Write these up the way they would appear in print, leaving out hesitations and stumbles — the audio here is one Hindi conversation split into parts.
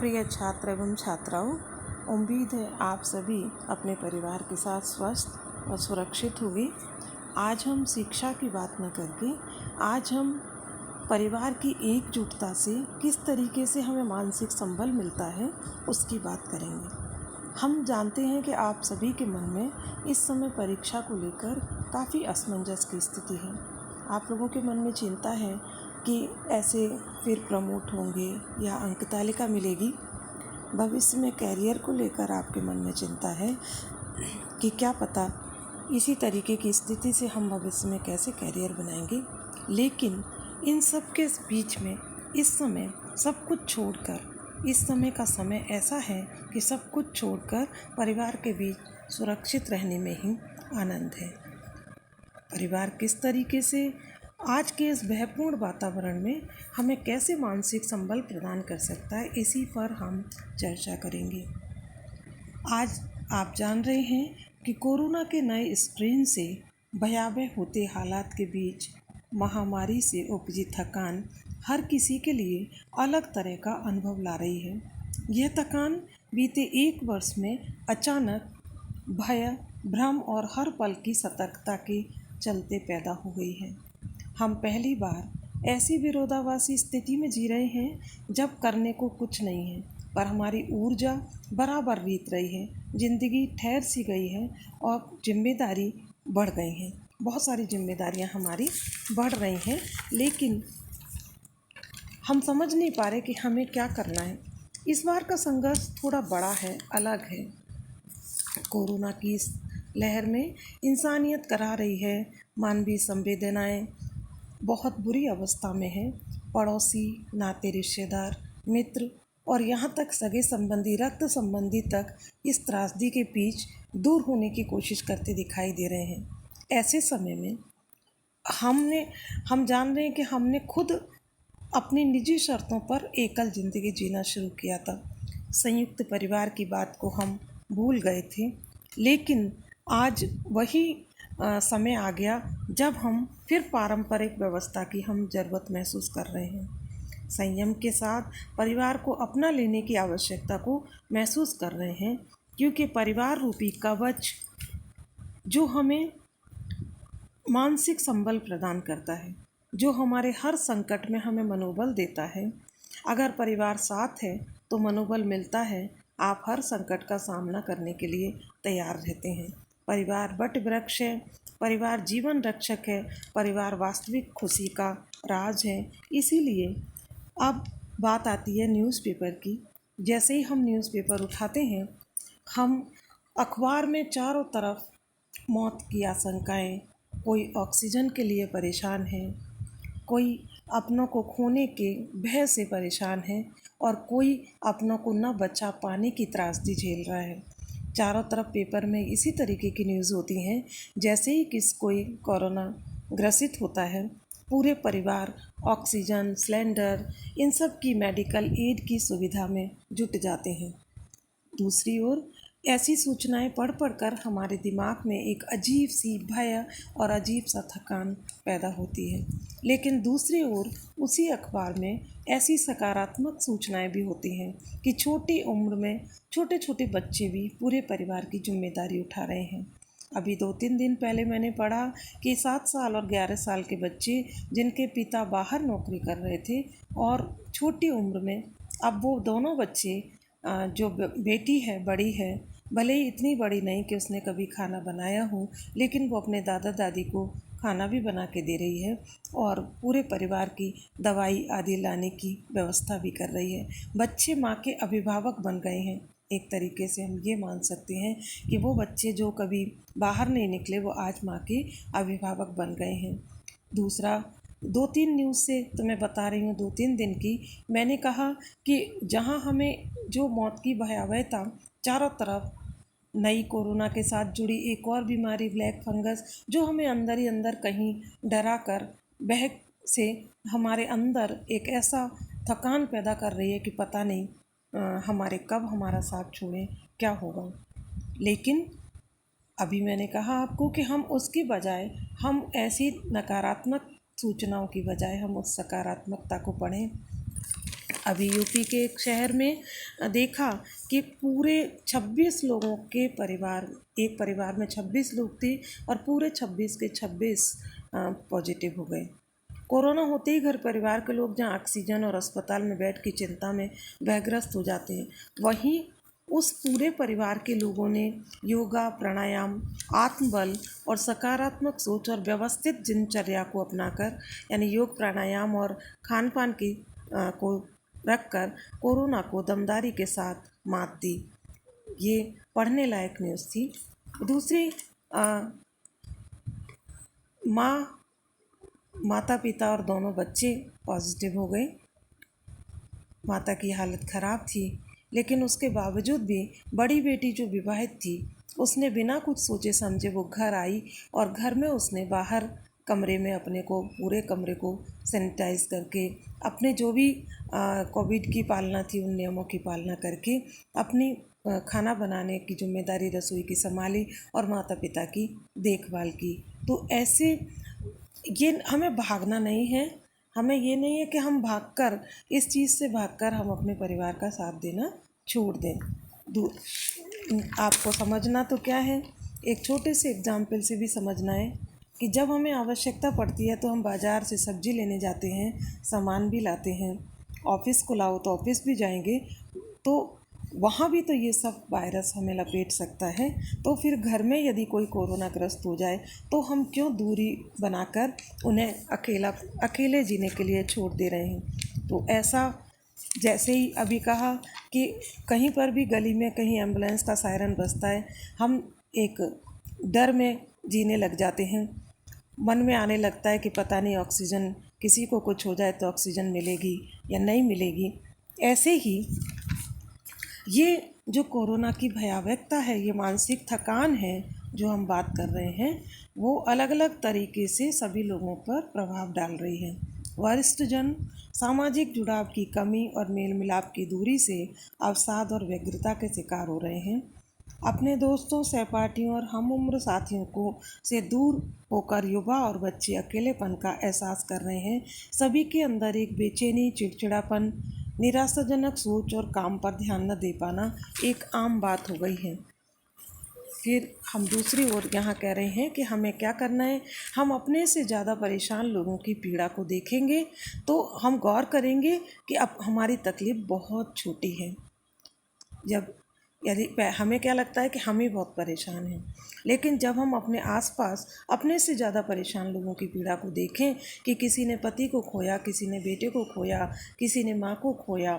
प्रिय छात्र एवं छात्राओं, उम्मीद है आप सभी अपने परिवार के साथ स्वस्थ और सुरक्षित होंगे। आज हम शिक्षा की बात न करके आज हम परिवार की एकजुटता से किस तरीके से हमें मानसिक संबल मिलता है उसकी बात करेंगे। हम जानते हैं कि आप सभी के मन में इस समय परीक्षा को लेकर काफ़ी असमंजस की स्थिति है। आप लोगों के मन में चिंता है कि ऐसे फिर प्रमोट होंगे या अंक तालिका मिलेगी। भविष्य में कैरियर को लेकर आपके मन में चिंता है कि क्या पता इसी तरीके की स्थिति से हम भविष्य में कैसे कैरियर बनाएंगे। लेकिन इन सब के बीच में इस समय सब कुछ छोड़कर, इस समय का समय ऐसा है कि सब कुछ छोड़कर परिवार के बीच सुरक्षित रहने में ही आनंद है। परिवार किस तरीके से आज के इस भयपूर्ण वातावरण में हमें कैसे मानसिक संबल प्रदान कर सकता है, इसी पर हम चर्चा करेंगे। आज आप जान रहे हैं कि कोरोना के नए स्ट्रेन से भयावह होते हालात के बीच महामारी से उपजी थकान हर किसी के लिए अलग तरह का अनुभव ला रही है। यह थकान बीते 1 वर्ष में अचानक भय, भ्रम और हर पल की सतर्कता के चलते पैदा हो गई है। हम पहली बार ऐसी विरोधाभासी स्थिति में जी रहे हैं जब करने को कुछ नहीं है, पर हमारी ऊर्जा बराबर बीत रही है। जिंदगी ठहर सी गई है और जिम्मेदारी बढ़ गई है। बहुत सारी जिम्मेदारियां हमारी बढ़ रही हैं, लेकिन हम समझ नहीं पा रहे कि हमें क्या करना है। इस बार का संघर्ष थोड़ा बड़ा है, अलग है। कोरोना की इस लहर में इंसानियत करा रही है। मानवीय संवेदनाएं बहुत बुरी अवस्था में है। पड़ोसी, नाते रिश्तेदार, मित्र और यहाँ तक सगे संबंधी, रक्त संबंधी तक इस त्रासदी के बीच दूर होने की कोशिश करते दिखाई दे रहे हैं। ऐसे समय में हम जान रहे हैं कि हमने खुद अपनी निजी शर्तों पर एकल ज़िंदगी जीना शुरू किया था। संयुक्त परिवार की बात को हम भूल गए थे, लेकिन आज वही समय आ गया जब हम फिर पारंपरिक व्यवस्था की हम ज़रूरत महसूस कर रहे हैं। संयम के साथ परिवार को अपना लेने की आवश्यकता को महसूस कर रहे हैं, क्योंकि परिवार रूपी कवच जो हमें मानसिक संबल प्रदान करता है, जो हमारे हर संकट में हमें मनोबल देता है। अगर परिवार साथ है तो मनोबल मिलता है, आप हर संकट का सामना करने के लिए तैयार रहते हैं। परिवार वट वृक्ष है, परिवार जीवन रक्षक है, परिवार वास्तविक खुशी का राज है। इसीलिए अब बात आती है न्यूज़पेपर की। जैसे ही हम न्यूज़पेपर उठाते हैं, हम अखबार में चारों तरफ मौत की आशंकाएं, कोई ऑक्सीजन के लिए परेशान है, कोई अपनों को खोने के भय से परेशान है और कोई अपनों को न बचा पाने की त्रासदी झेल रहा है। चारों तरफ पेपर में इसी तरीके की न्यूज़ होती हैं। जैसे ही कोई कोरोना ग्रसित होता है, पूरे परिवार ऑक्सीजन सिलेंडर, इन सब की मेडिकल एड की सुविधा में जुट जाते हैं। दूसरी ओर ऐसी सूचनाएं पढ़ कर हमारे दिमाग में एक अजीब सी भय और अजीब सा थकान पैदा होती है। लेकिन दूसरी ओर उसी अखबार में ऐसी सकारात्मक सूचनाएं भी होती हैं कि छोटी उम्र में छोटे छोटे बच्चे भी पूरे परिवार की जिम्मेदारी उठा रहे हैं। अभी 2-3 दिन पहले मैंने पढ़ा कि 7 साल और 11 साल के बच्चे जिनके पिता बाहर नौकरी कर रहे थे और छोटी उम्र में अब वो दोनों बच्चे, जो बेटी है बड़ी है, भले ही इतनी बड़ी नहीं कि उसने कभी खाना बनाया हो, लेकिन वो अपने दादा दादी को खाना भी बना के दे रही है और पूरे परिवार की दवाई आदि लाने की व्यवस्था भी कर रही है। बच्चे माँ के अभिभावक बन गए हैं। एक तरीके से हम ये मान सकते हैं कि वो बच्चे जो कभी बाहर नहीं निकले, वो आज माँ के अभिभावक बन गए हैं। दूसरा, 2-3 न्यूज़ से तो मैं बता रही हूँ, 2-3 दिन की। मैंने कहा कि जहाँ हमें जो मौत की भयावहता, चारों तरफ नई कोरोना के साथ जुड़ी एक और बीमारी ब्लैक फंगस, जो हमें अंदर ही अंदर कहीं डरा कर बहक से हमारे अंदर एक ऐसा थकान पैदा कर रही है कि पता नहीं हमारे कब हमारा साथ छोड़े, क्या होगा। लेकिन अभी मैंने कहा आपको कि हम उसकी बजाय, हम ऐसी नकारात्मक सूचनाओं की बजाय हम उस सकारात्मकता को पढ़ें। अभी यूपी के एक शहर में देखा कि पूरे 26 लोगों के परिवार, एक परिवार में 26 लोग थे और पूरे 26 के 26 पॉजिटिव हो गए। कोरोना होते ही घर परिवार के लोग जहाँ ऑक्सीजन और अस्पताल में बेड की चिंता में भयग्रस्त हो जाते हैं, वहीं उस पूरे परिवार के लोगों ने योगा, प्राणायाम, आत्मबल और सकारात्मक सोच और व्यवस्थित दिनचर्या को अपनाकर, यानी योग, प्राणायाम और खान पान की को रखकर कोरोना को दमदारी के साथ मात दी। ये पढ़ने लायक न्यूज़ थी। दूसरी, माता पिता और दोनों बच्चे पॉजिटिव हो गए। माता की हालत ख़राब थी, लेकिन उसके बावजूद भी बड़ी बेटी जो विवाहित थी, उसने बिना कुछ सोचे समझे वो घर आई और घर में उसने बाहर कमरे में अपने को, पूरे कमरे को सैनिटाइज करके, अपने जो भी कोविड की पालना थी उन नियमों की पालना करके अपनी खाना बनाने की जिम्मेदारी रसोई की संभाली और माता पिता की देखभाल की। तो ऐसे, ये हमें भागना नहीं है, हमें ये नहीं है कि हम भागकर, इस चीज़ से भागकर हम अपने परिवार का साथ देना छोड़ दें। आपको समझना तो क्या है, एक छोटे से एग्जाम्पल से भी समझना है कि जब हमें आवश्यकता पड़ती है तो हम बाज़ार से सब्ज़ी लेने जाते हैं, सामान भी लाते हैं, ऑफिस को लाओ तो ऑफिस भी जाएंगे, तो वहाँ भी तो ये सब वायरस हमें लपेट सकता है। तो फिर घर में यदि कोई कोरोना ग्रस्त हो जाए तो हम क्यों दूरी बनाकर उन्हें अकेले जीने के लिए छोड़ दे रहे हैं। तो ऐसा, जैसे ही अभी कहा कि कहीं पर भी गली में कहीं एम्बुलेंस का सायरन बजता है, हम एक डर में जीने लग जाते हैं। मन में आने लगता है कि पता नहीं ऑक्सीजन, किसी को कुछ हो जाए तो ऑक्सीजन मिलेगी या नहीं मिलेगी। ऐसे ही ये जो कोरोना की भयावहता है, ये मानसिक थकान है जो हम बात कर रहे हैं, वो अलग अलग तरीके से सभी लोगों पर प्रभाव डाल रही है। वरिष्ठ जन सामाजिक जुड़ाव की कमी और मेल मिलाप की दूरी से अवसाद और व्यग्रता के शिकार हो रहे हैं। अपने दोस्तों, सहपाठियों और हम उम्र साथियों को से दूर होकर युवा और बच्चे अकेलेपन का एहसास कर रहे हैं। सभी के अंदर एक बेचैनी, चिड़चिड़ापन, निराशाजनक सोच और काम पर ध्यान न दे पाना एक आम बात हो गई है। फिर हम दूसरी ओर यहाँ कह रहे हैं कि हमें क्या करना है। हम अपने से ज़्यादा परेशान लोगों की पीड़ा को देखेंगे तो हम गौर करेंगे कि अब हमारी तकलीफ़ बहुत छोटी है। जब यदि हमें क्या लगता है कि हम ही बहुत परेशान हैं, लेकिन जब हम अपने आसपास अपने से ज़्यादा परेशान लोगों की पीड़ा को देखें कि किसी ने पति को खोया, किसी ने बेटे को खोया, किसी ने माँ को खोया,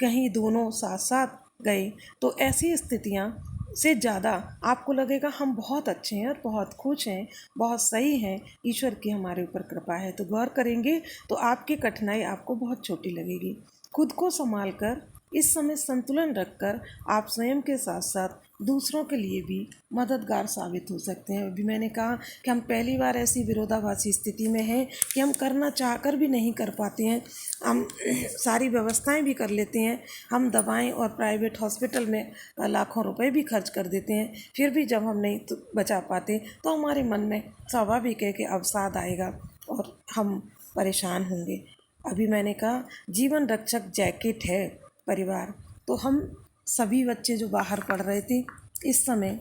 कहीं दोनों साथ साथ गए, तो ऐसी स्थितियाँ से ज़्यादा आपको लगेगा हम बहुत अच्छे हैं और बहुत खुश हैं, बहुत सही हैं, ईश्वर की हमारे ऊपर कृपा है। तो गौर करेंगे तो आपकी कठिनाई आपको बहुत छोटी लगेगी। खुद को संभाल कर, इस समय संतुलन रखकर आप स्वयं के साथ साथ दूसरों के लिए भी मददगार साबित हो सकते हैं। अभी मैंने कहा कि हम पहली बार ऐसी विरोधाभासी स्थिति में हैं कि हम करना चाहकर भी नहीं कर पाते हैं। हम सारी व्यवस्थाएं भी कर लेते हैं, हम दवाएं और प्राइवेट हॉस्पिटल में लाखों रुपए भी खर्च कर देते हैं, फिर भी जब हम नहीं तो बचा पाते तो हमारे मन में स्वाभाविक है कि अवसाद आएगा और हम परेशान होंगे। अभी मैंने कहा जीवन रक्षक जैकेट है परिवार। तो हम सभी बच्चे जो बाहर पढ़ रहे थे इस समय,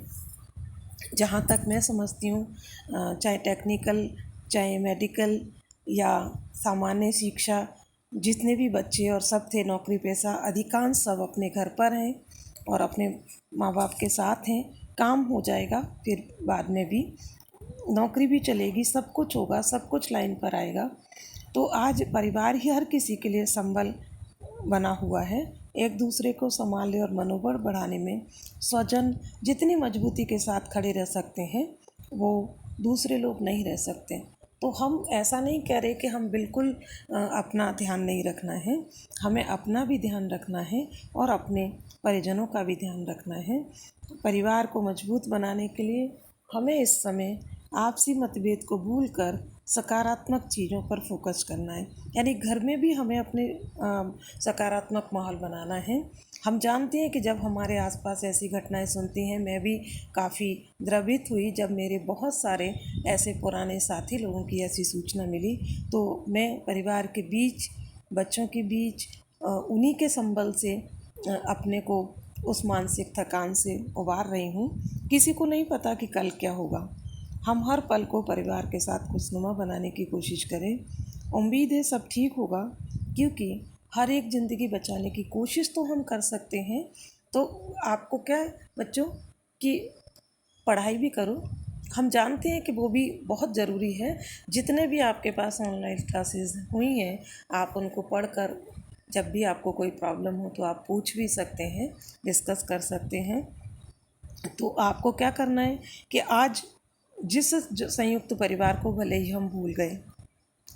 जहाँ तक मैं समझती हूँ, चाहे टेक्निकल, चाहे मेडिकल या सामान्य शिक्षा, जितने भी बच्चे और सब थे नौकरी पेशा, अधिकांश सब अपने घर पर हैं और अपने माँ बाप के साथ हैं। काम हो जाएगा, फिर बाद में भी नौकरी भी चलेगी, सब कुछ होगा, सब कुछ लाइन पर आएगा। तो आज परिवार ही हर किसी के लिए संबल बना हुआ है। एक दूसरे को संभालने और मनोबल बढ़ाने में स्वजन जितनी मजबूती के साथ खड़े रह सकते हैं वो दूसरे लोग नहीं रह सकते। तो हम ऐसा नहीं कह रहे कि हम बिल्कुल अपना ध्यान नहीं रखना है, हमें अपना भी ध्यान रखना है और अपने परिजनों का भी ध्यान रखना है। परिवार को मजबूत बनाने के लिए हमें इस समय आपसी मतभेद को भूलकर सकारात्मक चीज़ों पर फोकस करना है। यानी घर में भी हमें अपने सकारात्मक माहौल बनाना है। हम जानते हैं कि जब हमारे आसपास ऐसी घटनाएं सुनती हैं, मैं भी काफ़ी द्रवित हुई जब मेरे बहुत सारे ऐसे पुराने साथी लोगों की ऐसी सूचना मिली। तो मैं परिवार के बीच, बच्चों के बीच, उन्हीं के संबल से अपने को उस मानसिक थकान से उबार रही हूँ। किसी को नहीं पता कि कल क्या होगा। हम हर पल को परिवार के साथ खुशनुमा बनाने की कोशिश करें। उम्मीद है सब ठीक होगा, क्योंकि हर एक ज़िंदगी बचाने की कोशिश तो हम कर सकते हैं। तो आपको क्या है बच्चों कि पढ़ाई भी करो। हम जानते हैं कि वो भी बहुत ज़रूरी है। जितने भी आपके पास ऑनलाइन क्लासेस हुई हैं, आप उनको पढ़कर जब भी आपको कोई प्रॉब्लम हो तो आप पूछ भी सकते हैं, डिस्कस कर सकते हैं। तो आपको क्या करना है कि आज जिस संयुक्त परिवार को भले ही हम भूल गए,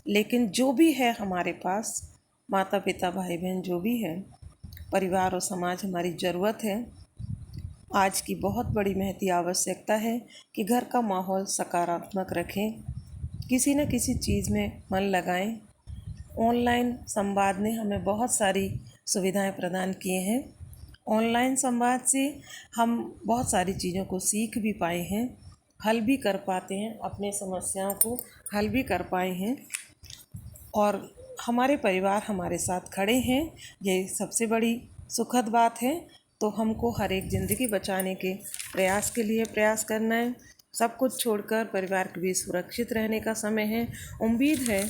लेकिन जो भी है हमारे पास, माता पिता भाई बहन जो भी है, परिवार और समाज हमारी ज़रूरत है। आज की बहुत बड़ी महती आवश्यकता है कि घर का माहौल सकारात्मक रखें, किसी न किसी चीज़ में मन लगाएं। ऑनलाइन संवाद ने हमें बहुत सारी सुविधाएं प्रदान किए हैं। ऑनलाइन संवाद से हम बहुत सारी चीज़ों को सीख भी पाए हैं, हल भी कर पाते हैं, अपनी समस्याओं को हल भी कर पाए हैं, और हमारे परिवार हमारे साथ खड़े हैं। ये सबसे बड़ी सुखद बात है। तो हमको हर एक ज़िंदगी बचाने के प्रयास के लिए प्रयास करना है। सब कुछ छोड़कर परिवार के बीच सुरक्षित रहने का समय है। उम्मीद है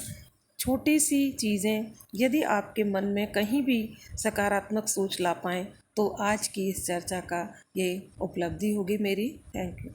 छोटी सी चीज़ें यदि आपके मन में कहीं भी सकारात्मक सोच ला पाएँ, तो आज की इस चर्चा का ये उपलब्धि होगी मेरी। Thank you.